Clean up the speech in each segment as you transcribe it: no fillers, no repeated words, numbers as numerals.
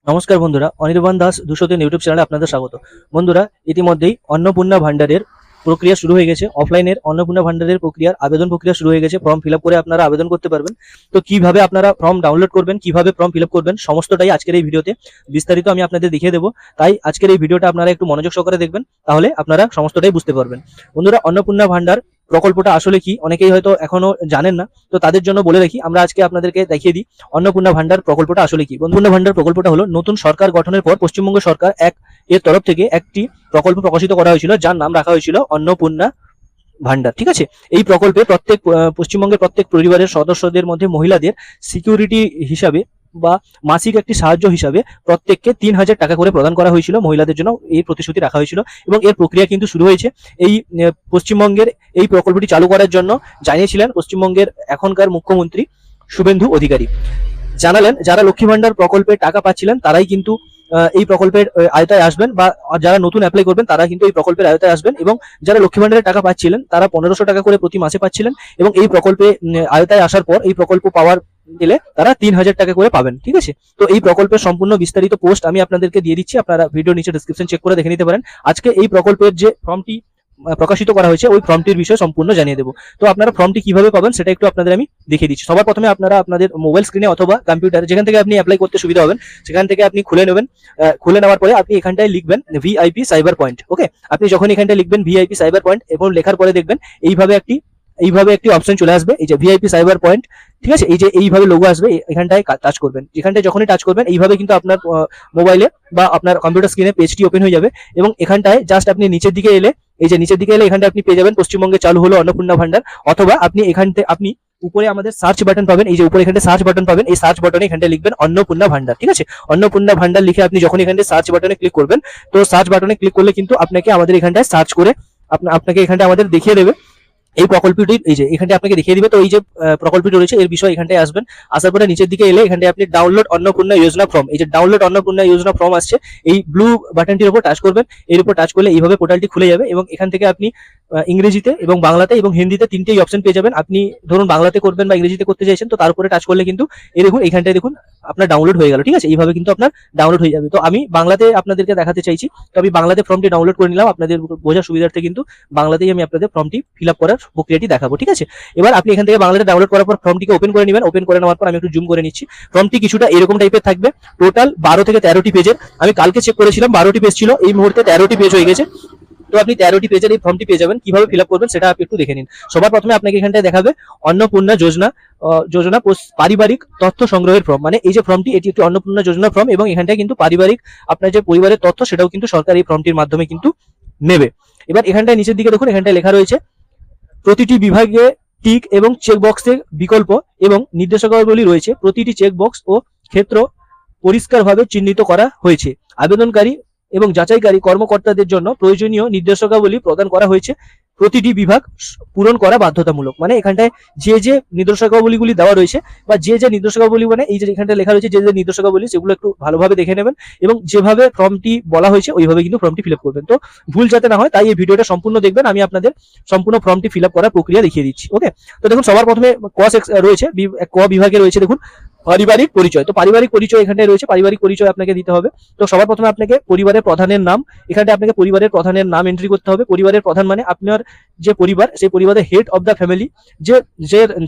নমস্কার বন্ধুরা, অনির্বাণ দাস 203 ইউটিউব চ্যানেলে আপনাদের স্বাগত। বন্ধুরা, ইতিমধ্যেই অন্নপূর্ণা ভান্ডারের প্রক্রিয়া শুরু হয়ে গেছে। অফলাইনের অন্নপূর্ণা ভান্ডারের আবেদন প্রক্রিয়া শুরু হয়ে গেছে। ফর্ম ফিল আপ করে আপনারা আবেদন করতে পারবেন। তো কিভাবে আপনারা ফর্ম ডাউনলোড করবেন, কিভাবে ফর্ম ফিল আপ করবেন, সমস্তটাই আজকের এই ভিডিওতে বিস্তারিত আমি আপনাদের দেখিয়ে দেবো। তাই আজকের এই ভিডিওটা আপনারা একটু মনোযোগ সহকারে দেখবেন, তাহলে আপনারা সমস্তটাই বুঝতে পারবেন। বন্ধুরা, অন্নপূর্ণা ভান্ডার প্রকল্পটা আসলে কি অনেকেই হয়তো এখনো জানেন না। তো তাদের জন্য বলে রাখি, আমরা আজকে আপনাদেরকে দেখিয়ে দিই অন্নপূর্ণা ভান্ডার প্রকল্পটা আসলে কি। অন্নপূর্ণা ভান্ডার প্রকল্পটা হলো নতুন সরকার গঠনের পর পশ্চিমবঙ্গ সরকার এর তরফ থেকে একটি প্রকল্প প্রকাশিত করা হয়েছিল, যার নাম রাখা হয়েছিল অন্নপূর্ণা ভান্ডার। ঠিক আছে, এই প্রকল্পে পশ্চিমবঙ্গের প্রত্যেক পরিবারের সদস্যদের মধ্যে মহিলাদের সিকিউরিটি হিসাবে বা মাসিক একটি সাহায্য হিসাবে প্রত্যেককে 3,000 টাকা করে প্রদান করা হয়েছিল। মহিলাদের জন্য এই প্রতিশ্রুতি রাখা হয়েছিল এবং এর প্রক্রিয়া কিন্তু শুরু হয়েছে। এই পশ্চিমবঙ্গের এই প্রকল্পটি চালু করার জন্য জানিয়েছিলেন পশ্চিমবঙ্গের এখনকার মুখ্যমন্ত্রী শুভেন্দু অধিকারী। জানালেন যারা লক্ষ্মী ভান্ডার প্রকল্পে টাকা পাচ্ছিলেন তারাই কিন্তু এই প্রকল্পের আওতায় আসবেন, বা যারা নতুন অ্যাপ্লাই করবেন তারা কিন্তু এই প্রকল্পের আওতায় আসবেন। এবং যারা লক্ষ্মী ভান্ডারের টাকা পাচ্ছিলেন তারা 1500 টাকা করে প্রতি মাসে পাচ্ছিলেন, এবং এই প্রকল্পে আওতায় আসার পর এই প্রকল্প পাওয়ার দিলে তারা 3,000 টাকা করে পাবেন। ঠিক আছে, তো এই প্রকল্পের সম্পূর্ণ বিস্তারিত পোস্ট আমি আপনাদেরকে দিয়ে দিচ্ছি, আপনারা ভিডিও নিচে ডেসক্রিপশন চেক করে দেখে নিতে পারেন। আজকে এই প্রকল্পের যে ফর্মটি প্রকাশিত করা হয়েছে ওই ফর্মটির বিষয়ে সম্পূর্ণ জানিয়ে দেবো। তো আপনারা ফর্মটি কিভাবে পাবেন সেটা একটু আপনাদের আমি দেখিয়ে দিচ্ছি। সবার প্রথমে আপনারা আপনাদের মোবাইল স্ক্রিনে অথবা কম্পিউটার, যেখান থেকে আপনি অ্যাপ্লাই করতে সুবিধা হবেন সেখান থেকে আপনি খুলে নেবেন। খুলে নেওয়ার পরে আপনি এখানটায় লিখবেন ভিআইপি সাইবার পয়েন্ট। ওকে, আপনি যখন এখানটায় লিখবেন ভিআইপি সাইবার পয়েন্ট এবং লেখার পরে দেখবেন এইভাবে একটি অপশন চলে আসবে, এই যে ভিআইপি সাইবার পয়েন্ট। ঠিক আছে, এই যে এইভাবে লোগো আসবে, এখানটায় টাচ করবেন। যেখানটায় যখনই টাচ করবেন এইভাবে কিন্তু আপনার মোবাইলে বা আপনার কম্পিউটার স্ক্রিনে পেজটি ওপেন হয়ে যাবে। এবং এখানটায় জাস্ট আপনি নিচের দিকে এলে, এই যে নিচের দিকে এলে এখানটায় আপনি পেয়ে যাবেন পশ্চিমবঙ্গে চালু হলো অন্নপূর্ণা ভান্ডার। অথবা আপনি উপরে আমাদের সার্চ বাটন পাবেন, এই যে উপরে এখানে সার্চ বাটন পাবেন, এই সার্চ বাটনে এখানটায় লিখবেন অন্নপূর্ণা ভান্ডার। ঠিক আছে, অন্নপূর্ণা ভান্ডার লিখে আপনি যখন এখানে সার্চ বাটনে ক্লিক করবেন, তো সার্চ বাটনে ক্লিক করলে কিন্তু আপনাকে আমাদের এখানটায় সার্চ করে আপনাকে এখানটায় আমাদের দেখিয়ে দেবে এই প্রকল্পটি। এই যে এখানটা আপনাকে দেখিয়ে দিবে। তো এই যে প্রকল্পটি রয়েছে এর বিষয়ে এখানটায় আসবেন। আসার পরে নিচের দিকে এলে এখানটায় আপনি ডাউনলোড অন্নপূর্ণা যোজনা ফর্ম, এই যে ডাউনলোড অন্নপূর্ণা যোজনা ফর্ম আসছে, এই ব্লু বাটনটির উপর টাচ করবেন। এর উপর টাচ করলে এইভাবে পোর্টালটি খুলে যাবে এবং এখান থেকে আপনি ইংরেজিতে এবং বাংলাতে এবং হিন্দিতে তিনটেই অপশন পেয়ে যাবেন। আপনি ধরুন বাংলাতে করবেন বা ইংরেজিতে করতে চাইছেন, তো তার উপরে টাচ করলে কিন্তু এই দেখুন এখানটায় দেখুন আপনার ডাউনলোড হয়ে গেল। ঠিক আছে, এইভাবে কিন্তু আপনার ডাউনলোড হয়ে যাবে। তো আমি বাংলাতে আপনাদেরকে দেখাতে চাইছি, তো আমি বাংলাতে ফর্মটি ডাউনলোড করে নিলাম। আপনাদের বোঝার সুবিধার্থে কিন্তু বাংলাতেই আমি আপনাদের ফর্মটি ফিল আপ করার প্রক্রিয়াটি দেখাবো। ঠিক আছে, এবার আপনি এখান থেকে বাংলাতে ডাউনলোড করার পর ফর্মটিকে ওপেন করে নেবেন। ওপেন করে নেওয়ার পর আমি একটু জুম করে নিচ্ছি। ফর্মটি কিছুটা এরকম টাইপের থাকবে। টোটাল 12 থেকে 13টি পেজের। আমি কালকে চেক করেছিলাম 12টি পেজ ছিল, এই মুহূর্তে 13টি পেজ হয়ে গেছে। তো আপনি 13টি পেজের এই ফর্মটি পেয়ে যাবেন। কিভাবে ফিল আপ করবেন সেটা আপনি একটু দেখে নিন। সবার প্রথমে আপনাকে এখানটায় দেখাবে অন্নপূর্ণা যোজনা পারিবারিক তথ্য সংগ্রহের ফর্ম। মানে এই যে ফর্মটি, এটি একটি অন্নপূর্ণা যোজনা ফর্ম এবং এখানটায় কিন্তু পারিবারিক আপনার যে পরিবারের তথ্য সেটাও কিন্তু সরকার এই ফর্মটির মাধ্যমে কিন্তু নেবে। এবার এখানটায় নিচের দিকে দেখুন, এখানটায় লেখা রয়েছে প্রতিটি বিভাগে টিক এবং চেক বক্সের বিকল্প এবং নির্দেশাবলী রয়েছে। প্রতিটি চেক বক্স ও ক্ষেত্র পরিষ্কারভাবে চিহ্নিত করা হয়েছে। আবেদনকারী এবং যাচাইকারী কর্মকর্তাদের জন্য প্রয়োজনীয় নির্দেশাবলী প্রদান করা হয়েছে। প্রতিটি বিভাগ পূরণ করা বাধ্যতামূলক। মানে এখানটায় যে নির্দেশাবলীগুলি দেওয়া রয়েছে বা যে নির্দেশাবলী, মানে এই যে এখানটায় লেখা রয়েছে যে নির্দেশাবলী, সেগুলো একটু ভালোভাবে দেখে নেবেন এবং যেভাবে ফর্মটি বলা হয়েছে ওইভাবে কিন্তু ফর্মটি ফিল আপ করবেন। তো ভুল যাতে না হয় তাই এই ভিডিওটা সম্পূর্ণ দেখবেন। আমি আপনাদের সম্পূর্ণ ফর্মটি ফিল আপ করার প্রক্রিয়া দেখিয়ে দিচ্ছি। ওকে, তো দেখুন সবার প্রথমে রয়েছে ক বিভাগে রয়েছে দেখুন পারিবারিক পরিচয়। তো পারিবারিক পরিচয় এখানটায় রয়েছে, পারিবারিক পরিচয় আপনাকে দিতে হবে। তো সবার প্রথমে আপনাকে পরিবারের প্রধানের নাম, এখানটায় আপনাকে পরিবারের প্রধানের নাম এন্ট্রি করতে হবে। পরিবারের প্রধান মানে আপনার যে পরিবার, সেই পরিবারের হেড অফ দ্য ফ্যামিলি,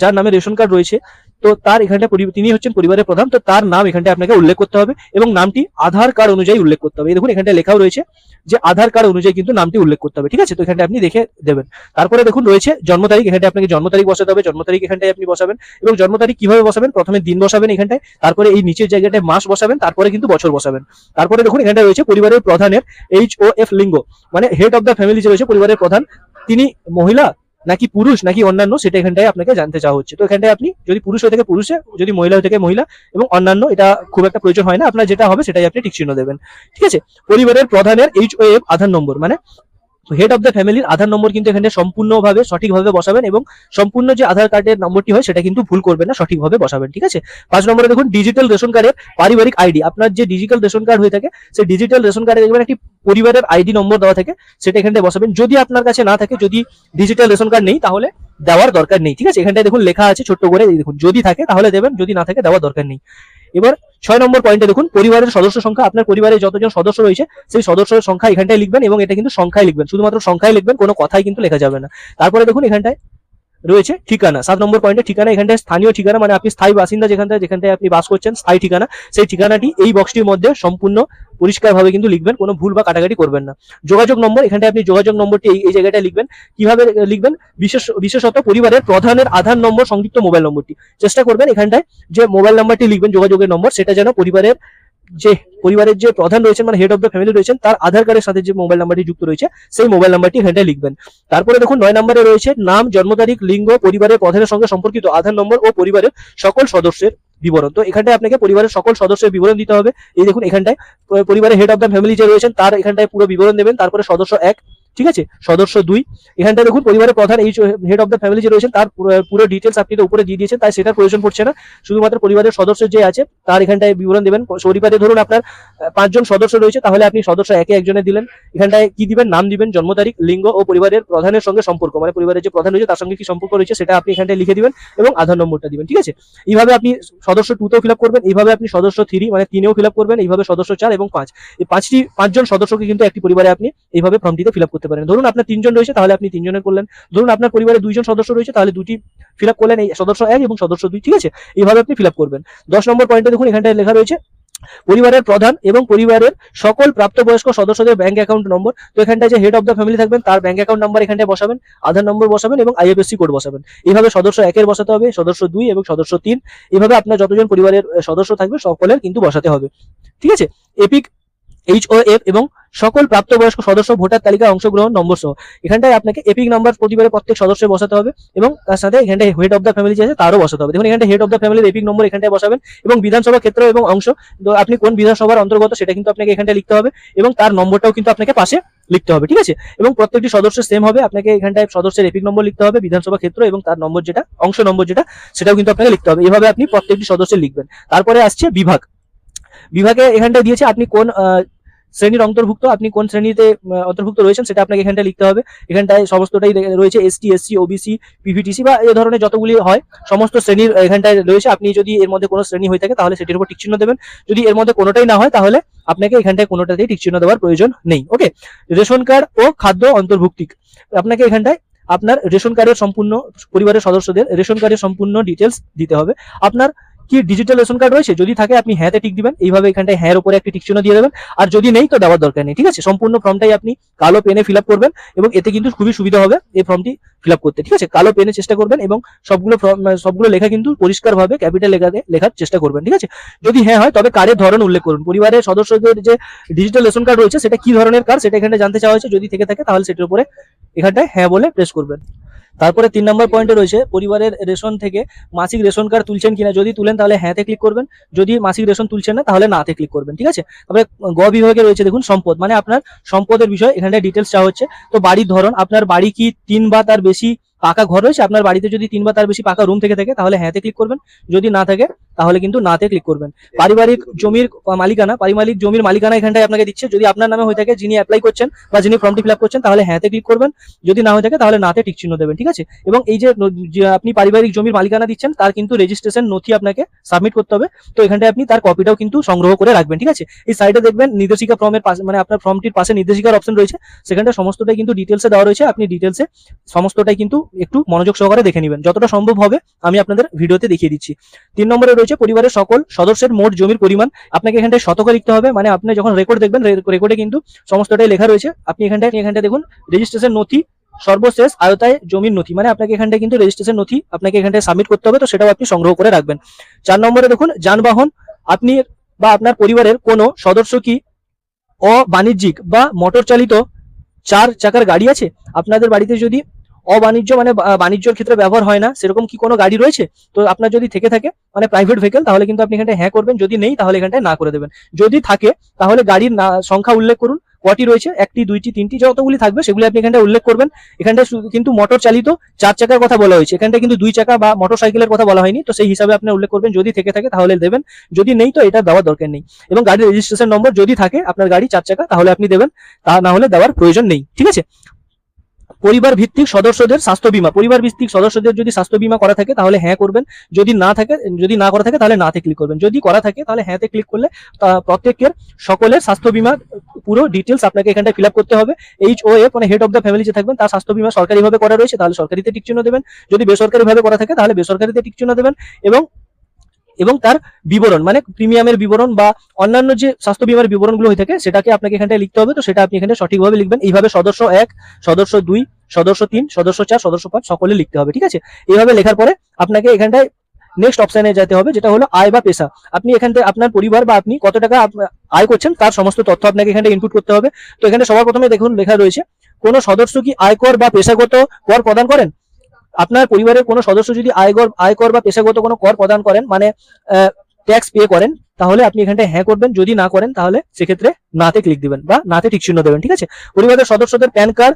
যার নামে রেশন কার্ড রয়েছে, তো তার এখানটা তিনি হচ্ছেন পরিবারের প্রধান। তো তার নাম এখানটায় আপনাকে উল্লেখ করতে হবে এবং নামটি আধার কার্ড অনুযায়ী উল্লেখ করতে হবে। দেখুন এখানটায় লেখাও রয়েছে যে আধার কার্ড অনুযায়ী কিন্তু নামটি উল্লেখ করতে হবে। ঠিক আছে, তো এখানটা আপনি দেখে দেবেন। তারপরে দেখুন রয়েছে জন্ম তারিখ, এখানটায় আপনাকে জন্ম তারিখ বসাতে হবে। জন্ম তারিখ এখানটায় আপনি বসাবেন এবং জন্ম তারিখ কিভাবে বসাবেন, প্রথমে দিন বসাবেন এখানটায়, তারপরে এই নিচের জায়গাটায় মাস বসাবেন, তারপরে কিন্তু বছর বসাবেন। তারপরে দেখুন এখানটায় রয়েছে পরিবারের প্রধানের HOF লিঙ্গ, মানে হেড অফ দ্য ফ্যামিলি যে রয়েছে পরিবারের প্রধান, তিনি মহিলা নাকি পুরুষ নাকি অন্যান্য, সেটা এখানটায় আপনাকে জানতে চাওয়া হচ্ছে। তো এখানটায় আপনি যদি পুরুষ হয়ে থাকে পুরুষে, যদি মহিলা হয়ে থাকে মহিলা, এবং অন্যান্য এটা খুব একটা প্রয়োজন হয় না। আপনার যেটা হবে সেটাই আপনি টিক চিহ্ন দেবেন। ঠিক আছে, পরিবারের প্রধানের HOF আধার নম্বর, মানে হেড অফ দ্য ফ্যামিলির আধার নম্বর কিন্তু এখানে সম্পূর্ণভাবে সঠিকভাবে বসাবেন এবং সম্পূর্ণ যে আধার কার্ডের নম্বরটি হয় সেটা কিন্তু ভুল করবেন না, সঠিকভাবে বসাবেন। ঠিক আছে, 5 নম্বরে দেখুন ডিজিটাল রেশন কার্ডের পারিবারিক আইডি। আপনার যে ডিজিটাল রেশন কার্ড হয়ে থাকে সেই ডিজিটাল রেশন কার্ডে দেখবেন একটি পরিবারের আইডি নম্বর দেওয়া থাকে, সেটা এখানটায় বসাবেন। যদি আপনার কাছে না থাকে, যদি ডিজিটাল রেশন কার্ড নেই, তাহলে দেওয়ার দরকার নেই। ঠিক আছে, এখানটায় দেখুন লেখা আছে ছোট্ট করে, দেখুন যদি থাকে তাহলে দেবেন, যদি না থাকে দেওয়ার দরকার নেই। এবার 6 নম্বর পয়েন্টে দেখুন পরিবারের সদস্য সংখ্যা, আপনার পরিবারে যতজন সদস্য রয়েছে সেই সদস্যের সংখ্যা এখানটায় লিখবেন এবং এটা কিন্তু সংখ্যায় লিখবেন, শুধুমাত্র সংখ্যায় লিখবেন, কোনো কথাই কিন্তু লেখা যাবে না। তারপরে দেখুন এখানটায় রয়েছে ঠিকানা, 7 নম্বর পয়েন্টে ঠিকানা, এখানটায় স্থানীয় ঠিকানা মানে আপনি স্থায়ী বাসিন্দা যেখানটায় আপনি বাস করছেন, স্থায়ী ঠিকানা, সেই ঠিকানাটি এই বক্সটির মধ্যে সম্পূর্ণ পরিষ্কারভাবে কিন্তু লিখবেন, কোনো ভুল বা কাটাকাটি করবেন না। যোগাযোগ নম্বর, এখানটায় আপনি যোগাযোগ নম্বরটি এই জায়গাটায় লিখবেন। কিভাবে লিখবেন? বিশেষত পরিবারের প্রধানের আধার নম্বর সংযুক্ত মোবাইল নম্বরটি চেষ্টা করবেন এখানটায় যে মোবাইল নাম্বারটি লিখবেন যোগাযোগের নম্বর, সেটা যেন পরিবারের যে প্রধান রয়েছেন মানে হেড অফ দ্য ফ্যামিলি রয়েছেন তার আধার কার্ডের সাথে যে মোবাইল নাম্বারটি যুক্ত রয়েছে সেই মোবাইল নাম্বারটি এখানটায় লিখবেন। তারপরে দেখুন 9 নম্বরে রয়েছে নাম, জন্ম তারিখ, লিঙ্গ, পরিবারের প্রধানের সঙ্গে সম্পর্কিত আধার নম্বর ও পরিবারের সকল সদস্যের বিবরণ। তো এখানটায় আপনাকে পরিবারের সকল সদস্যের বিবরণ দিতে হবে। এই দেখুন এখানটায় পরিবারের হেড অফ দ্য ফ্যামিলি যে রয়েছেন তার এখানটায় পুরো বিবরণ দেবেন। তারপরে সদস্য 1, ঠিক আছে, সদস্য 2, এখানটায় দেখুন পরিবারের প্রধান এই হেড অফ দ্য ফ্যামিলি যে রয়েছেন তার পুরো ডিটেলস আপনি তো উপরে দিয়ে দিয়েছেন, তাই সেটার প্রয়োজন পড়ছে না, শুধুমাত্র পরিবারের সদস্য যে আছে তার এখানটায় বিবরণ দেবেন। পরিবারে ধরুন আপনার 5 জন সদস্য রয়েছে, তাহলে আপনি সদস্য 1 একজনে দিলেন, এখানটায় কি দিবেন? নাম দিবেন, জন্ম তারিখ, লিঙ্গ ও পরিবারের প্রধানের সঙ্গে সম্পর্ক মানে পরিবারের যে প্রধান রয়েছে তার সঙ্গে কি সম্পর্ক রয়েছে সেটা আপনি এখানটায় লিখে দিবেন এবং আধার নম্বরটা দিবেন, ঠিক আছে। এইভাবে আপনি সদস্য 2 তেও ফিল আপ করবেন, এইভাবে আপনি সদস্য 3 মানে 3 ফিল আপ করবেন, এইভাবে সদস্য 4 এবং 5, এই 5 জন সদস্যকে কিন্তু একটি পরিবারে আপনি এইভাবে ফর্মটিতে ফিল আপ করতে পারেন। ধরুন আপনার 3 জন রয়েছে তাহলে আপনি 3 জনের করলেন, ধরুন আপনার পরিবারে 2 জন সদস্য রয়েছে তাহলে 2টি ফিল আপ করলেন, এই সদস্য 1 এবং সদস্য 2, ঠিক আছে, এইভাবে আপনি ফিল আপ করবেন। 10 নম্বর পয়েন্টে দেখুন এখানটায় লেখা রয়েছে পরিবারের প্রধান এবং পরিবারের সকল প্রাপ্তবয়স্ক সদস্যদের ব্যাংক অ্যাকাউন্ট নম্বর। তো এখানটায় যে হেড অফ দ্য ফ্যামিলি থাকবেন তার ব্যাংক অ্যাকাউন্ট নাম্বার এখানটায় বসাবেন, আধার নম্বর বসাবেন এবং আইএফএসসি কোড বসাবেন। এইভাবে সদস্য 1 এর বসাতে হবে, সদস্য 2 এবং সদস্য 3, এইভাবে আপনার যতজন পরিবারের সদস্য থাকবে সকলের কিন্তু বসাতে হবে, ঠিক আছে। এপিক HOF এবং সকল প্রাপ্তবয়স্ক সদস্য ভোটার তালিকায় অংশগ্রহণ নম্বর সহ এখানটায় আপনাকে এপিক নাম্বার পরিবারের প্রত্যেক সদস্যের বসাতে হবে এবং তার সাথে এখানটায় হেড অফ দ্য ফ্যামিলি যে আছে তারও বসাতে হবে। দেখুন এখানটায় হেড অফ দ্য ফ্যামিলির এপিক নম্বর এখানটায় বসাবেন এবং বিধানসভা ক্ষেত্র এবং অংশ, তো আপনি কোন বিধানসভার অন্তর্গত সেটা কিন্তু আপনাকে এখানটায় লিখতে হবে এবং তার নম্বরটাও কিন্তু আপনাকে পাশে লিখতে হবে, ঠিক আছে। এবং প্রত্যেকটি সদস্যের সেম হবে, আপনাকে এখানটায় সদস্যের এপিক নম্বর লিখতে হবে, বিধানসভা ক্ষেত্র এবং তার নম্বর যেটা অংশ নম্বর যেটা সেটাও কিন্তু আপনাকে লিখতে হবে। এভাবে আপনি প্রত্যেকটি সদস্যের লিখবেন। তারপরে আসছে বিভাগে এখানটায় দিয়েছে আপনি কোন শ্রেণীর অন্তর্ভুক্ত, আপনি কোন শ্রেণীতে অন্তর্ভুক্ত রয়েছেন সেটা আপনাকে এখানটায় লিখতে হবে। এখানটায় সমস্তটাই রয়েছে ST SC OBC PVTC বা এই ধরনের যতগুলি হয় সমস্ত শ্রেণীর এখানটায় রয়েছে। আপনি যদি এর মধ্যে কোনো শ্রেণী হয়ে থাকে তাহলে সেটির উপর টিক চিহ্ন দেবেন, যদি এর মধ্যে কোনোটাই না হয় তাহলে আপনাকে এখানটায় কোনোটাতেই টিক চিহ্ন দেওয়ার প্রয়োজন নেই। ওকে, রেশন কার্ড ও খাদ্য অন্তর্ভুক্তি, আপনাকে এখানটায় আপনার রেশন কার্ডের সম্পূর্ণ পরিবারের সদস্যদের রেশন কার্ডের সম্পূর্ণ ডিটেলস দিতে হবে। আপনার কি ডিজিটাল রেশন কার্ড রয়েছে? যদি থাকে আপনি হ্যাঁতে টিক দিবেন, এইভাবে এখানটায় হ্যাঁর উপরে একটি টিক চিহ্ন দিয়ে দেবেন, আর যদি নেই তো দেওয়ার দরকার নেই, ঠিক আছে। সম্পূর্ণ ফর্মটাই আপনি কালো পেনে ফিল আপ করবেন এবং এতে কিন্তু খুবই সুবিধা হবে এই ফর্মটি ফিল আপ করতে, ঠিক আছে। কালো পেনে চেষ্টা করবেন এবং সবগুলো লেখা কিন্তু পরিষ্কারভাবে ক্যাপিটাল লেখার চেষ্টা করবেন, ঠিক আছে। যদি হ্যাঁ হয় তবে কার্ডের ধরন উল্লেখ করুন, পরিবারের সদস্যদের যে ডিজিটাল রেশন কার্ড রয়েছে সেটা কি ধরনের কার্ড সেটা এখানে জানতে চাওয়া হয়েছে, যদি থেকে থাকে তাহলে সেটার উপরে এখানটায় হ্যাঁ বলে প্রেস করবেন। তারপরে 3 নম্বর পয়েন্টে রয়েছে পরিবারের রেশন থেকে মাসিক রেশন কার্ড তুলছেন কিনা, যদি তুলেন তাহলে হ্যাঁতে ক্লিক করবেন, যদি মাসিক রেশন তুলছেন না তাহলে নাতে ক্লিক করবেন, ঠিক আছে। তারপরে বিভাগে রয়েছে দেখুন সম্পদ, মানে আপনার সম্পদের বিষয় এখানটায় ডিটেলস চাওয়া হচ্ছে। তো বাড়ির ধরন, আপনার বাড়ি কি 3 বা তার বেশি পাকা ঘর রয়েছে, আপনার বাড়িতে যদি 3 বা তার বেশি পাকা রুম থেকে থাকে তাহলে হ্যাঁতে ক্লিক করবেন, যদি না থাকে তাহলে কিন্তু নাতে ক্লিক করবেন। পারিবারিক জমির মালিকানা এখানটায় আপনাকে দিচ্ছে, যদি আপনার নামে হয়ে থাকে, যিনি অ্যাপ্লাই করছেন বা যিনি ফর্মটি ফিল আপ করছেন তাহলে হ্যাঁতে ক্লিক করবেন, যদি না হয়ে থাকে তাহলে নাতে টিক চিহ্ন দেবেন, ঠিক আছে। এবং এই যে আপনি পারিবারিক জমির মালিকানা দিচ্ছেন তার কিন্তু রেজিস্ট্রেশন নথি আপনাকে সাবমিট করতে হবে, তো এখানটায় আপনি তার কপিটাও কিন্তু সংগ্রহ করে রাখবেন, ঠিক আছে। এই সাইডে দেখবেন নির্দেশিকা ফর্মের পাশে, মানে আপনার ফর্মটির পাশে নির্দেশিকার অপশন রয়েছে, সেখানটা সমস্তটাই কিন্তু ডিটেলসে দেওয়া রয়েছে, আপনি ডিটেলসে সমস্তটাই কিন্তু একটু মনোযোগ সহকারে দেখে নেবেন, যতটা সম্ভব হবে আমি আপনাদের ভিডিওতে দেখিয়ে দিচ্ছি। 3 নম্বরে রয়েছে পরিবারের সকল সদস্যের মোট জমির পরিমাণ, আপনাকে এখানটায় শতকে লিখতে হবে, মানে আপনি যখন রেকর্ড দেখবেন রেকর্ডে কিন্তু সমস্তটাই লেখা রয়েছে। আপনি এখানটায় দেখুন রেজিস্ট্রেশন নথি সর্বশেষ আয়তায় জমির নথি, মানে আপনাকে এখানটায় কিন্তু রেজিস্ট্রেশন নথি আপনাকে এখানটায় সাবমিট করতে হবে, তো সেটাও আপনি সংগ্রহ করে রাখবেন। 4 নম্বরে দেখুন যানবাহন, আপনি বা আপনার পরিবারের কোনো সদস্য কি অবাণিজ্যিক বা মোটর চালিত 4 চাকার গাড়ি আছে? আপনাদের বাড়িতে যদি অবাণিজ্য মানে বাণিজ্যের ক্ষেত্রে ব্যবহার হয় না সেরকম কি কোনো গাড়ি রয়েছে? তো আপনার যদি থেকে থাকে মানে প্রাইভেট ভেহিকল, তাহলে কিন্তু আপনি এখানটায় হ্যাঁ করবেন, যদি নেই তাহলে এখানটায় না করে দেবেন। যদি থাকে তাহলে গাড়ির সংখ্যা উল্লেখ করুন, কটি রয়েছে, 1টি 2টি 3টি যতগুলি থাকবে সেগুলি আপনি এখানটায় উল্লেখ করবেন। এখানটায় কিন্তু মোটর চালিত 4 চাকার কথা বলা হয়েছে, এখানটায় কিন্তু 2 চাকা বা মোটর সাইকেলের কথা বলা হয়নি, তো সেই হিসাবে আপনি উল্লেখ করবেন, যদি থেকে থাকে তাহলে দেবেন, যদি নেই তো এটা দেওয়ার দরকার নেই। এবং গাড়ির রেজিস্ট্রেশন নম্বর যদি থাকে আপনার গাড়ি 4 চাকা তাহলে আপনি দেবেন, তা না হলে দেওয়ার প্রয়োজন নেই, ঠিক আছে। পরিবার ভিত্তিক সদস্যদের স্বাস্থ্য বীমা, পরিবার ভিত্তিক সদস্যদের যদি স্বাস্থ্য বীমা করা থাকে তাহলে হ্যাঁ করবেন, যদি না করা থাকে তাহলে নাতে ক্লিক করবেন, যদি করা থাকে তাহলে হ্যাঁতে ক্লিক করলে প্রত্যেকের সকলের স্বাস্থ্য বীমা পুরো ডিটেলস আপনাকে এখানটায় ফিল আপ করতে হবে। HOF মানে হেড অফ দ্য ফ্যামিলি যে থাকবেন তার স্বাস্থ্য বীমা সরকারিভাবে করা রয়েছে তাহলে সরকারিতে টিক চিহ্ন দেবেন, যদি বেসরকারিভাবে করা থাকে তাহলে বেসরকারিতে টিক চিহ্ন দেবেন, এবং তার বিবরণ মানে প্রিমিয়ামের বিবরণ বা অন্যান্য যে স্বাস্থ্য বীমার বিবরণগুলো হয়ে থাকে সেটাকে আপনাকে এখানটায় লিখতে হবে। তো সেটা আপনি এখানে সঠিকভাবে লিখবেন। এইভাবে সদস্য 1, সদস্য 2, সদস্য 3, সদস্য 4, সদস্য 5 সকলে লিখতে হবে, ঠিক আছে। এইভাবে লেখার পরে আপনাকে এখানটায় নেক্সট অপশনে যেতে হবে, যেটা হলো আয় বা পেশা। আপনি এখান থেকে আপনার পরিবার বা আপনি কত টাকা আয় করছেন তার সমস্ত তথ্য আপনাকে এখানে ইনপুট করতে হবে। তো এখানে সবার প্রথমে দেখুন লেখা রয়েছে কোন সদস্য কি আয়কর বা পেশাগত কর প্রদান করেন। আপনার পরিবারের কোনো সদস্য যদি আয়কর বা পেশাগত কোনো কর প্রদান করেন মানে ট্যাক্স পে করেন তাহলে আপনি এখানটায় হ্যাঁ করবেন, যদি না করেন তাহলে সেক্ষেত্রে নাতে ক্লিক দিবেন বা নাতে টিক চিহ্ন দেবেন, ঠিক আছে। পরিবারের সদস্যদের প্যান কার্ড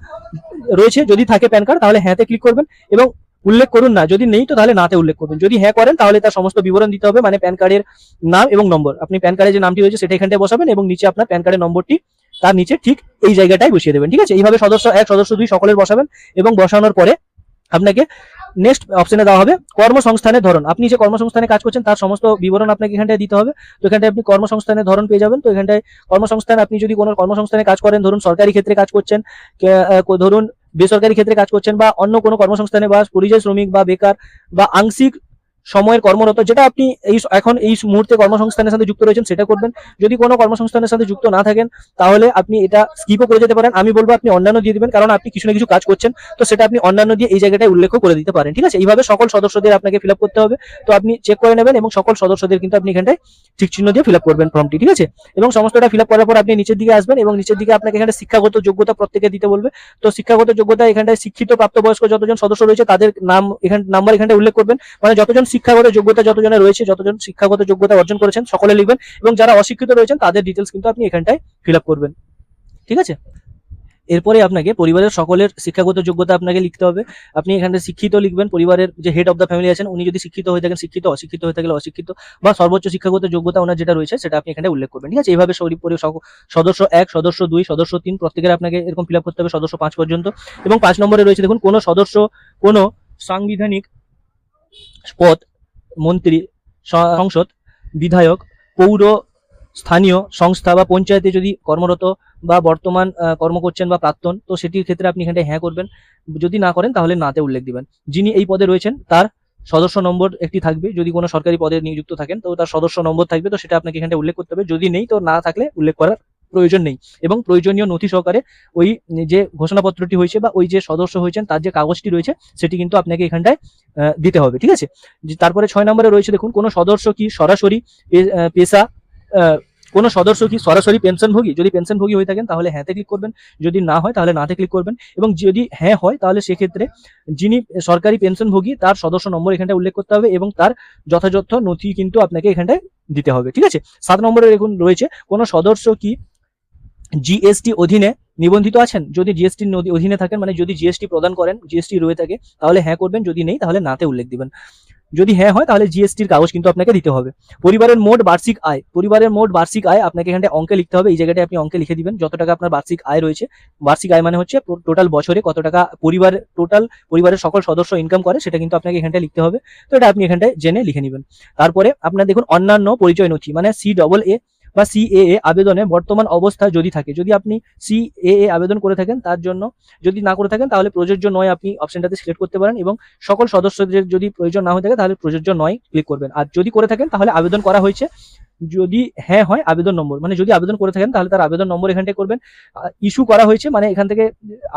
রয়েছে, যদি থাকে প্যান কার্ড তাহলে হ্যাঁতে ক্লিক করবেন এবং উল্লেখ করুন না, যদি নেই তো তাহলে নাতে উল্লেখ করবেন। যদি হ্যাঁ করেন তাহলে তার সমস্ত বিবরণ দিতে হবে, মানে প্যান কার্ডের নাম এবং নম্বর, আপনি প্যান কার্ডে যে নামটি রয়েছে সেটা এখানটায় বসাবেন এবং নিচে আপনার প্যান কার্ডের নম্বরটি তার নিচে ঠিক এই জায়গাটায় বসিয়ে দেবেন, ঠিক আছে। এইভাবে সদস্য 1, সদস্য 2 সকলের বসাবেন এবং বসানোর পরে আপনাকে নেক্সট অপশনে দেওয়া হবে কর্মসংস্থানের ধরন। আপনি যে কর্মসংস্থানে কাজ করছেন তার সমস্ত বিবরণ আপনাকে এখানটায় দিতে হবে। তো এখানটায় আপনি কর্মসংস্থানের ধরন পেয়ে যাবেন। তো এখানটায় কর্মসংস্থান, আপনি যদি কোনো কর্মসংস্থানে কাজ করেন, ধরুন সরকারি ক্ষেত্রে কাজ করছেন, ধরুন বেসরকারি ক্ষেত্রে কাজ করছেন বা অন্য কোনো কর্মসংস্থানে বা পরিযায়ী শ্রমিক বা বেকার বা আংশিক সময়ের কর্মরত, যেটা আপনি এখন এই মুহূর্তে কর্মসংস্থানের সাথে যুক্ত রয়েছেন সেটা করবেন। যদি কোনো কর্মসংস্থানের সাথে যুক্ত না থাকেন তাহলে আপনি এটা স্কিপও করে যেতে পারেন। আমি বলবো আপনি অন্যান্য দিয়ে দিবেন, কারণ আপনি কিছু না কিছু কাজ করছেন, তো সেটা আপনি অন্যান্য দিয়ে এই জায়গাটায় উল্লেখ করে দিতে পারেন, ঠিক আছে। এইভাবে সকল সদস্যদের আপনাকে ফিল আপ করতে হবে। তো আপনি চেক করে নেবেন এবং সকল সদস্যদের কিন্তু আপনি এখানটায় ঠিক চিহ্ন দিয়ে ফিল আপ করবেন ফর্মটি, ঠিক আছে। এবং সমস্তটা ফিল আপ করার পর আপনি নিচের দিকে আসবেন এবং নিচের দিকে আপনাকে এখানে শিক্ষাগত যোগ্যতা প্রত্যেকে দিতে বলবে। তো শিক্ষাগত যোগ্যতা এখানটায় শিক্ষিত প্রাপ্তবয়স্ক যতজন সদস্য রয়েছে তাদের নাম্বার এখানটায় উল্লেখ করবেন, মানে যতজন শিক্ষাগত যোগ্যতা যতজনের রয়েছে, যতজন শিক্ষাগত যোগ্যতা অর্জন করেছেন সকলে লিখবেন এবং যারা অশিক্ষিত রয়েছেন তাদের ডিটেলস কিন্তু আপনি এখানটায় ফিল আপ করবেন, ঠিক আছে। এরপরে আপনাকে পরিবারের সকলের শিক্ষাগত যোগ্যতা আপনাকে লিখতে হবে। আপনি এখানে শিক্ষিত লিখবেন, পরিবারের যে হেড অফ দ্য ফ্যামিলি আছেন উনি যদি শিক্ষিত হয়ে থাকেন শিক্ষিত, অশিক্ষিত হয়ে থাকলে অশিক্ষিত, বা সর্বোচ্চ শিক্ষাগত যোগ্যতা ওনার যেটা রয়েছে সেটা আপনি এখানে উল্লেখ করবেন, ঠিক আছে। এইভাবে সদস্য 1, সদস্য 2, সদস্য 3 প্রত্যেকের আপনাকে এরকম ফিল আপ করতে হবে সদস্য 5 পর্যন্ত। এবং 5 নম্বরে রয়েছে দেখুন কোন সদস্য কোন সাংবিধানিক পদ, মন্ত্রী, সংসদ, বিধায়ক, পৌর স্থানীয় সংস্থা বা পঞ্চায়েতে যদি কর্মরত বা বর্তমান কর্ম করছেন বা প্রাক্তন, তো সেটির ক্ষেত্রে আপনি এখানটায় হ্যাঁ করবেন, যদি না করেন তাহলে নাতে উল্লেখ দিবেন। যিনি এই পদে রয়েছেন তার সদস্য নম্বর একটি থাকবে, যদি কোনো সরকারি পদে নিযুক্ত থাকেন তো তার সদস্য নম্বর থাকবে, তো সেটা আপনাকে এখানটায় উল্লেখ করতে হবে। যদি নেই তো না থাকলে উল্লেখ করার প্রয়োজন নেই এবং প্রয়োজনীয় নথি সহকারে ওই যে ঘোষণাপত্রটি হয়েছে বা ওই যে সদস্য হয়েছেন তার যে কাগজটি রয়েছে সেটি কিন্তু আপনাকে এখানটায় দিতে হবে, ঠিক আছে। তারপরে 6 নম্বরে রয়েছে দেখুন কোন সদস্য কি সরাসরি পেশা কোন সদস্য কি সরাসরি পেনশনভোগী। যদি পেনশনভোগী হয়ে থাকেন তাহলে হ্যাঁতে ক্লিক করবেন, যদি না হয় তাহলে নাতে ক্লিক করবেন। এবং যদি হ্যাঁ হয় তাহলে সেক্ষেত্রে যিনি সরকারি পেনশনভোগী তার সদস্য নম্বর এখানটায় উল্লেখ করতে হবে এবং তার যথাযথ নথি কিন্তু আপনাকে এখানটায় দিতে হবে, ঠিক আছে। 7 নম্বরে দেখুন রয়েছে কোন সদস্য কি জিএসটি অধীনে নিবন্ধিত আছেন। যদি জিএসটি অধীনে থাকেন মানে যদি জিএসটি প্রদান করেন, জিএসটি রয়ে থাকে তাহলে হ্যাঁ করবেন, যদি নেই তাহলে নাতে উল্লেখ দিবেন। যদি হ্যাঁ হয় তাহলে জিএসটির কাগজ কিন্তু আপনাকে দিতে হবে। পরিবারের মোট বার্ষিক আয়, পরিবারের মোট বার্ষিক আয় আপনাকে এখানে অঙ্কে লিখতে হবে। এই জায়গাটায় আপনি অঙ্কে লিখে দিবেন যত টাকা আপনার বার্ষিক আয় রয়েছে। বার্ষিক আয় মানে হচ্ছে টোটাল বছরে কত টাকা পরিবারের সকল সদস্য ইনকাম করে সেটা কিন্তু আপনাকে এখানটায় লিখতে হবে। তো এটা আপনি এখানটায় জেনে লিখে নেবেন। তারপরে আপনার দেখুন অন্যান্য পরিচয় নথি মানে CAA বা CAA আবেদনে বর্তমান অবস্থা যদি থাকে, যদি আপনি CAA আবেদন করে থাকেন তার জন্য, যদি না করে থাকেন তাহলে প্রযোজ্য নয় আপনি অপশনটাতে সিলেক্ট করতে পারেন এবং সকল সদস্যদের যদি প্রয়োজন না হয়ে থাকে তাহলে প্রযোজ্য নয় ক্লিক করবেন। আর যদি করে থাকেন তাহলে আবেদন করা হয়েছে, যদি হ্যাঁ হয় আবেদন নম্বর, মানে যদি আবেদন করে থাকেন তাহলে তার আবেদন নম্বর এখানটায় করবেন। ইস্যু করা হয়েছে মানে এখান থেকে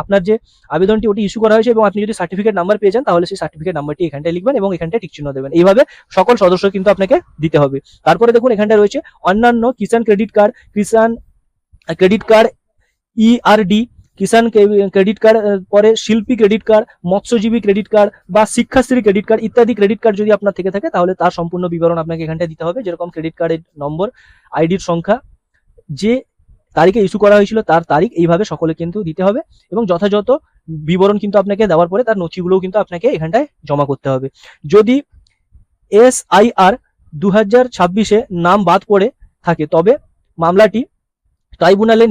আপনার যে আবেদনটি ওটি ইস্যু করা হয়েছে এবং আপনি যদি সার্টিফিকেট নাম্বার পেয়ে যান তাহলে সেই সার্টিফিকেট নাম্বারটি এখানটায় লিখবেন এবং এখানটায় টিক চিহ্ন দেবেন। এইভাবে সকল সদস্য কিন্তু আপনাকে দিতে হবে। তারপরে দেখুন এখানটায় রয়েছে অন্যান্য কিষাণ ক্রেডিট কার্ড, ERD কিষাণ ক্রেডিট কার্ড, পরে শিল্পী ক্রেডিট কার্ড, মৎস্যজীবী ক্রেডিট কার্ড বা শিক্ষাশ্রী ক্রেডিট কার্ড ইত্যাদি ক্রেডিট কার্ড যদি আপনার থেকে থাকে তাহলে তার সম্পূর্ণ বিবরণ আপনাকে এখানটায় দিতে হবে। যেরকম ক্রেডিট কার্ডের নম্বর, আইডির সংখ্যা, যে তারিখে ইস্যু করা হয়েছিল তার তারিখ, এইভাবে সকলে কিন্তু দিতে হবে এবং যথাযথ বিবরণ কিন্তু আপনাকে দেওয়ার পরে তার নথিগুলোও কিন্তু আপনাকে এখানটায় জমা করতে হবে। যদি SIR 2026-এ নাম বাদ পড়ে থাকে তবে মামলাটি ট্রাইব্যুনালে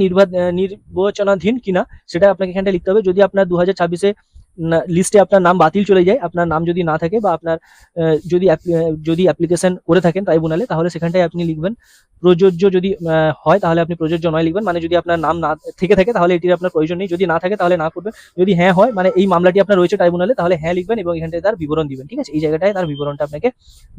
নির্বাচনাধীন কিনা সেটা আপনাকে এখানটা লিখতে হবে। যদি আপনার 2026-এ লিস্টে আপনার নাম বাতিল চলে যায়, আপনার নাম যদি না থাকে বা আপনার যদি অ্যাপ্লিকেশন করে থাকেন ট্রাইব্যুনালে, তাহলে সেখানটায় আপনি লিখবেন প্রযোজ্য। যদি হয় তাহলে আপনি প্রযোজ্য নয় লিখবেন, মানে যদি আপনার নাম না থেকে থাকে তাহলে এটির আপনার প্রয়োজন নেই, যদি না থাকে তাহলে না করবেন। যদি হ্যাঁ হয়, মানে এই মামলাটি আপনার রয়েছে ট্রাইব্যুনালে, তাহলে হ্যাঁ লিখবেন এবং এখানটায় তার বিবরণ দিবেন। ঠিক আছে, এই জায়গাটায় তার বিবরণটা আপনাকে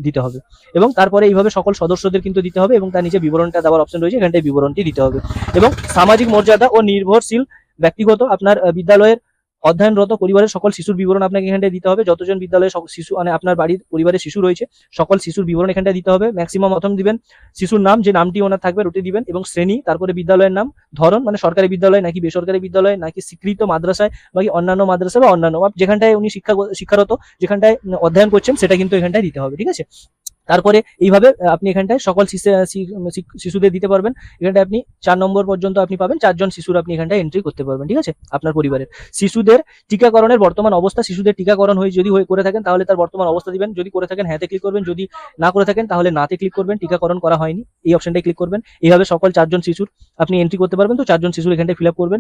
দিতে হবে এবং তারপরে এইভাবে সকল সদস্যদের কিন্তু দিতে হবে এবং তার নিচে বিবরণটা দেওয়ার অপশন রয়েছে, এখানটায় বিবরণটি দিতে হবে। এবং সামাজিক মর্যাদা ও নির্ভরশীল ব্যক্তিগত আপনার বিদ্যালয়ের অধ্যয়নরত পরিবারের সকল শিশুর বিবরণ আপনাকে এখানটায় দিতে হবে। যতজন বিদ্যালয়ে শিশু, মানে আপনার বাড়ির পরিবারের শিশু রয়েছে, সকল শিশুর বিবরণ এখানটায় দিতে হবে। ম্যাক্সিমাম প্রথম দিবেন শিশুর নাম, যে নামটি ওনার থাকবে ওটি দিবেন, এবং শ্রেণী, তারপরে বিদ্যালয়ের নাম, ধরন মানে সরকারি বিদ্যালয় নাকি বেসরকারি বিদ্যালয় নাকি স্বীকৃত মাদ্রাসায় বা অন্যান্য মাদ্রাসা বা অন্যান্য যেখানটায় উনি শিক্ষারত, যেখানটায় অধ্যয়ন করছেন, সেটা কিন্তু এখানটায় দিতে হবে। ঠিক আছে, তারপরে এইভাবে আপনি এখানটায় সকল শিশুদের দিতে পারবেন। এখানটায় আপনি 4 নম্বর পর্যন্ত আপনি পাবেন, 4 জন শিশুর আপনি এখানটায় এন্ট্রি করতে পারবেন। ঠিক আছে, আপনার পরিবারের শিশুদের টিকাকরণের বর্তমান অবস্থা, শিশুদের টিকাকরণ যদি করে থাকেন তাহলে তার বর্তমান অবস্থা দিবেন। যদি করে থাকেন হ্যাঁতে ক্লিক করবেন, যদি না করে থাকেন তাহলে নাতে ক্লিক করবেন, টিকাকরণ করা হয়নি এই অপশনটায় ক্লিক করবেন। এইভাবে সকল 4 জন শিশুর আপনি এন্ট্রি করতে পারবেন। তো 4 জন শিশুর এখানটায় ফিল আপ করবেন।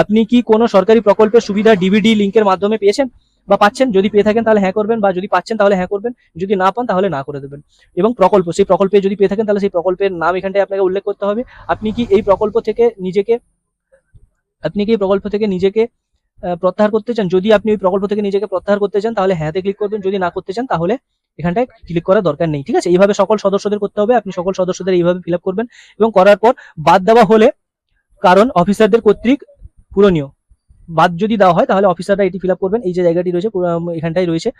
আপনি কি কোনো সরকারি প্রকল্পের সুবিধা ডিভিডি লিঙ্কের মাধ্যমে পেয়েছেন বা পাচ্ছেন? যদি পেয়ে থাকেন তাহলে হ্যাঁ করবেন, বা যদি পাচ্ছেন তাহলে হ্যাঁ করবেন, যদি না পান তাহলে না করে দেবেন। এবং প্রকল্প, সেই প্রকল্পে যদি পেয়ে থাকেন তাহলে সেই প্রকল্পের নাম এখানটায় আপনাকে উল্লেখ করতে হবে। আপনি কি এই প্রকল্প থেকে নিজেকে প্রত্যাহার করতে চান? যদি আপনি ওই প্রকল্প থেকে নিজেকে প্রত্যাহার করতে চান তাহলে হ্যাঁতে ক্লিক করবেন, যদি না করতে চান তাহলে এখানটায় ক্লিক করার দরকার নেই। ঠিক আছে, এইভাবে সকল সদস্যদের করতে হবে। আপনি সকল সদস্যদের এইভাবে ফিল আপ করবেন এবং করার পর বাদ দেওয়া হলে, কারণ অফিসারদের কর্তৃক পূরণীয়, বাদ যদি দেওয়া হয় তাহলে অফিসাররা এটি ফিল আপ করবেন। এই যে জায়গাটি রয়েছে এখানটাই রয়েছে,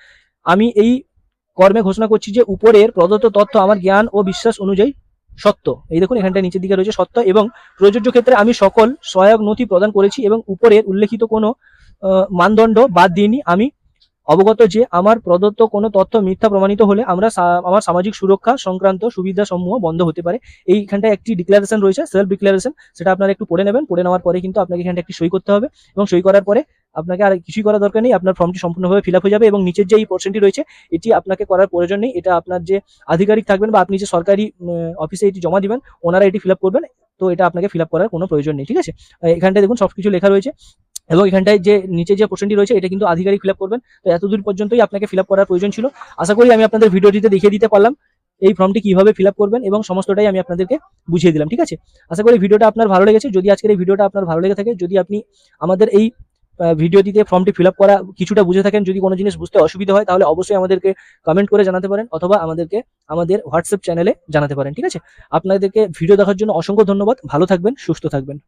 আমি এই কর্মে ঘোষণা করছি যে উপরের প্রদত্ত তথ্য আমার জ্ঞান ও বিশ্বাস অনুযায়ী সত্য। এই দেখুন এখানটা নিচের দিকে রয়েছে সত্য, এবং প্রযোজ্য ক্ষেত্রে আমি সকল সহায়ক নথি প্রদান করেছি এবং উপরের উল্লেখিত কোনো মানদণ্ড বাদ দিইনি। আমি অবগত যে আমার প্রদত্ত কোনো তথ্য মিথ্যা প্রমাণিত হলে আমার সামাজিক সুরক্ষা সংক্রান্ত সুবিধা সমূহ বন্ধ হতে পারে। এইখানটায় একটি ডিক্লারেশন রয়েছে, সেলফ ডিক্লারেশন, সেটা আপনারা একটু পড়ে নেবেন। পড়ে নেওয়ার পরে কিন্তু আপনাকে এখানটা একটি সই করতে হবে এবং সই করার পরে আপনাকে আর কিছুই করার দরকার নেই, আপনার ফর্মটি সম্পূর্ণভাবে ফিল আপ হয়ে যাবে। এবং নিচের যে এই পোর্শনটি রয়েছে এটি আপনাকে করার প্রয়োজন নেই, এটা আপনার যে আধিকারিক থাকবেন বা আপনি যে সরকারি অফিসে এটি জমা দিবেন ওনারা এটি ফিল আপ করবেন। তো এটা আপনাকে ফিল আপ করার কোনো প্রয়োজন নেই। ঠিক আছে, এখানটায় দেখুন সবকিছু লেখা রয়েছে এবং এখানটায় যে নিচে যে পোর্শনটি রয়েছে এটা কিন্তু আধিকারিক ফিল আপ করবেন। তো এতদূর পর্যন্তই আপনাকে ফিল আপ করার প্রয়োজন ছিল। আশা করি আমি আপনাদের ভিডিওটিতে দেখিয়ে দিতে পারলাম এই ফর্মটি কিভাবে ফিল আপ করবেন এবং সমস্তটাই আমি আপনাদেরকে বুঝিয়ে দিলাম। ঠিক আছে, আশা করি ভিডিওটা আপনার ভালো লেগেছে। যদি আজকের এই ভিডিওটা আপনার ভালো লেগে থাকে, যদি আপনি আমাদের এই ভিডিওটিতে ফর্মটি ফিল আপ করা কিছুটা বুঝে থাকেন, যদি কোনো জিনিস বুঝতে অসুবিধা হয় তাহলে অবশ্যই আমাদেরকে কমেন্ট করে জানাতে পারেন অথবা আমাদেরকে আমাদের হোয়াটসঅ্যাপ চ্যানেলে জানাতে পারেন। ঠিক আছে, আপনাদেরকে ভিডিও দেখার জন্য অসংখ্য ধন্যবাদ। ভালো থাকবেন, সুস্থ থাকবেন।